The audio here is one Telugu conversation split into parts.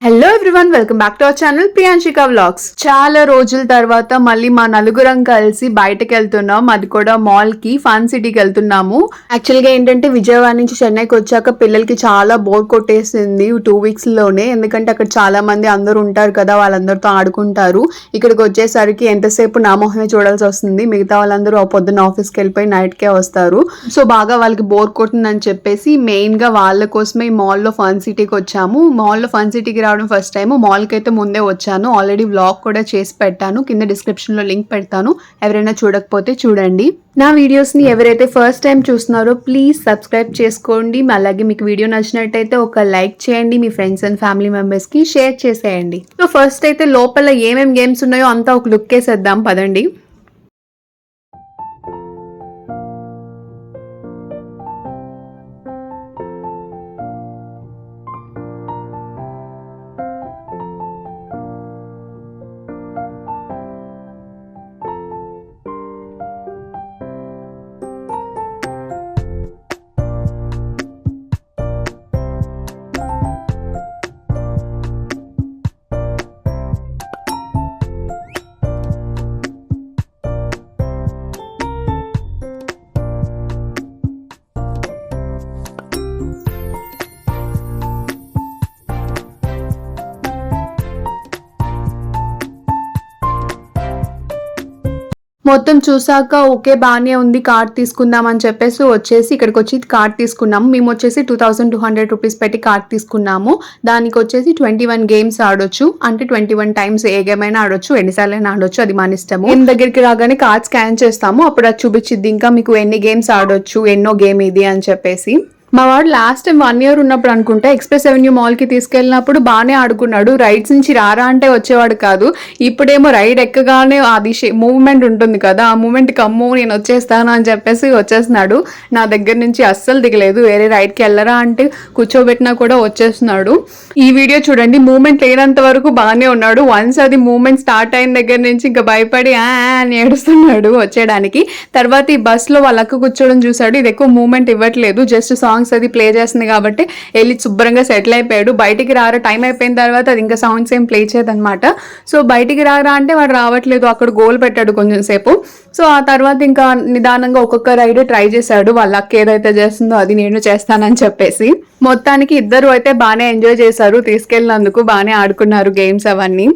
Hello everyone, welcome back to our channel Priyanshika vlogs. చాలా రోజుల తర్వాత మళ్ళీ మా నలుగురం కలిసి బయటకు వెళ్తున్నాం. అది కూడా మాల్ కి, ఫన్ సిటీకి వెళ్తున్నాము. యాక్చువల్ గా ఏంటంటే విజయవాడ నుంచి చెన్నైకి వచ్చాక పిల్లలకి చాలా బోర్ కొట్టేసింది 2 weeks లోనే. ఎందుకంటే అక్కడ చాలా మంది అందరూ ఉంటారు కదా, వాళ్ళందరితో ఆడుకుంటారు. ఇక్కడికి వచ్చేసరికి ఎంతసేపు నా మొహమే చూడాల్సి వస్తుంది. మిగతా వాళ్ళందరూ పొద్దున్న ఆఫీస్కి వెళ్ళిపోయి నైట్ కే వస్తారు. సో బాగా వాళ్ళకి బోర్ కొట్టిందని చెప్పేసి మెయిన్ గా వాళ్ళ కోసమే ఈ మాల్ లో ఫన్ సిటీకి వచ్చాము. మాల్ లో ఫన్ సిటీకి ఫస్ట్ టైం. మాల్ కి అయితే ముందే వచ్చాను, ఆల్రెడీ వ్లాగ్ కూడా చేసి పెట్టాను. కింద డిస్క్రిప్షన్ లో లింక్ పెడతాను, ఎవరైనా చూడకపోతే చూడండి. నా వీడియోస్ ని ఎవరైతే ఫస్ట్ టైం చూస్తున్నారో ప్లీజ్ సబ్స్క్రైబ్ చేసుకోండి. అలాగే మీకు వీడియో నచ్చినట్టయితే ఒక లైక్ చేయండి, మీ ఫ్రెండ్స్ అండ్ ఫ్యామిలీ మెంబర్స్ కి షేర్ చేసేయండి. సో ఫస్ట్ అయితే లోపల ఏమేం గేమ్స్ ఉన్నాయో అంతా ఒక లుక్ వేసేద్దాం పదండి. మొత్తం చూసాక ఓకే బాగానే ఉంది, కార్డ్ తీసుకుందాం అని చెప్పేసి వచ్చేసి ఇక్కడికి వచ్చి కార్డ్ తీసుకున్నాము. మేము వచ్చేసి 2200 రూపీస్ పెట్టి కార్డ్ తీసుకున్నాము. దానికి వచ్చేసి 21 గేమ్స్ ఆడొచ్చు. అంటే 21 టైమ్స్ ఏ గేమ్ అయినా ఆడొచ్చు, ఎన్నిసార్లు అయినా ఆడొచ్చు, అది మన ఇష్టము. మన దగ్గరికి రాగానే కార్డ్ స్కాన్ చేస్తాము, అప్పుడు అది చూపించిద్ది ఇంకా మీకు ఎన్ని గేమ్స్ ఆడొచ్చు, ఎన్నో గేమ్ ఇది అని చెప్పేసి. మా వాడు లాస్ట్ టైం 1 year ఉన్నప్పుడు అనుకుంటా ఎక్స్ప్రెస్ అవెన్యూ మాల్ కి తీసుకెళ్ళినప్పుడు బాగానే ఆడుకున్నాడు. రైడ్స్ నుంచి రారా అంటే వచ్చేవాడు కాదు. ఇప్పుడేమో రైడ్ ఎక్కగానే అది మూవ్మెంట్ ఉంటుంది కదా, ఆ మూవ్మెంట్ కమ్ము నేను వచ్చేస్తాను అని చెప్పేసి వచ్చేస్తున్నాడు. నా దగ్గర నుంచి అస్సలు దిగలేదు. వేరే రైడ్ కి వెళ్ళరా అంటే కూర్చోబెట్టినా కూడా వచ్చేస్తున్నాడు. ఈ వీడియో చూడండి, మూవ్మెంట్ లేనంత వరకు బాగానే ఉన్నాడు. వన్స్ అది మూవ్మెంట్ స్టార్ట్ అయిన దగ్గర నుంచి ఇంకా భయపడి అని ఏడుస్తున్నాడు వచ్చేయడానికి. తర్వాత ఈ బస్ లో వాళ్ళ అక్క కూర్చోవడం చూసాడు. ఇది ఎక్కువ మూవ్మెంట్ ఇవ్వట్లేదు, జస్ట్ సాంగ్స్ అది ప్లే చేస్తుంది కాబట్టి వెళ్ళి శుభ్రంగా సెటిల్ అయిపోయాడు. బయటికి రారా టైం అయిపోయిన తర్వాత అది ఇంకా సాంగ్స్ ఏం ప్లే చేయదనమాట. సో బయటికి రారా అంటే వాడు రావట్లేదు, అక్కడ గోల్ పెట్టాడు కొంచెం సేపు. సో ఆ తర్వాత ఇంకా నిదానంగా ఒక్కొక్క రైడ్ ట్రై చేశాడు. వాళ్ళ అక్క ఏదైతే చేస్తుందో అది నేను చేస్తానని చెప్పేసి. మొత్తానికి ఇద్దరు అయితే బాగానే ఎంజాయ్ చేశారు, తీసుకెళ్ళినందుకు బాగానే ఆడుకున్నారు గేమ్స్ అవన్నీ.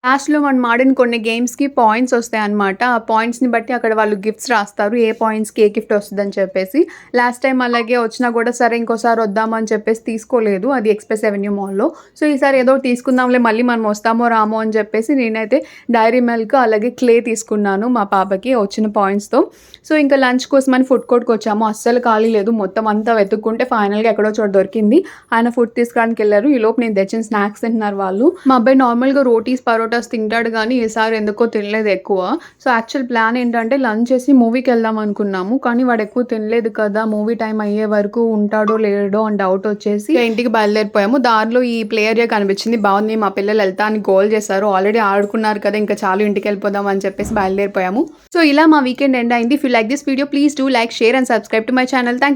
లాస్ట్‌లో మనం ఆడిన కొన్ని గేమ్స్‌కి పాయింట్స్ వస్తాయన్నమాట. ఆ పాయింట్స్‌ని బట్టి అక్కడ వాళ్ళు గిఫ్ట్స్ రాస్తారు. ఏ పాయింట్స్‌కి ఏ గిఫ్ట్ వస్తదని చెప్పేసి. లాస్ట్ టైమ్ అలాగే వచ్చినా కూడా సరే ఇంకోసారి వద్దామని చెప్పేసి తీసుకోలేదు. అది ఎక్స్‌ప్రెస్ అవెన్యూ మాల్‌లో. సో, ఈసారి ఏదో తీసుకుందాంలే మళ్ళీ మనం వస్తామో రామో అని చెప్పేసి నేనైతే డైరీ మిల్క్ అలాగే క్లే తీసుకున్నాను మా పాపకి వచ్చిన పాయింట్స్‌తో. సో, ఇంకా లంచ్ కోసమని ఫుడ్ కోర్ట్‌కొచ్చాము. అస్సలు ఖాళీ లేదు. మొత్తం అంతా వెతుక్కుంటే ఫైనల్‌గా ఎక్కడో చోట దొరికింది. ఆయన ఫుడ్ తీసుకురావడానికి వెళ్లారు. ఈలోపు నేను తెచ్చిన స్నాక్స్ తింటున్నారు వాళ్ళు. మా అబ్బాయి నార్మల్‌గా రోటీస్, పరోటాస్ తింటాడు గానీ ఈసారి ఎందుకో తినలేదు ఎక్కువ. సో, యాక్చువల్ ప్లాన్ ఏంటంటే లంచ్ చేసి మూవీకెళ్దాం అనుకున్నాము. కానీ వాడు ఎక్కువ తినలేదు కదా! మూవీ టైమ్ అయ్యే వరకు ఉంటాడో లేడో అని డౌట్ వచ్చేసి ఇంటికి బయలుదేరిపోయాము. దారిలో ఈ ప్లే ఏరియా కనిపించింది. బావుంది. మా పిల్లలు వెళ్తా అని గోల్ చేశారు. ఆల్రెడీ ఆడుకున్నారు కదా! ఇంకా చాలు ఇంటికెళ్ళిపోదాం అని చెప్పేసి బయలుదేరిపోయాము. సో, ఇలా మా వీకెండ్ ఎండ్ అయింది. If you like this video please do like, share and subscribe to my channel. Thank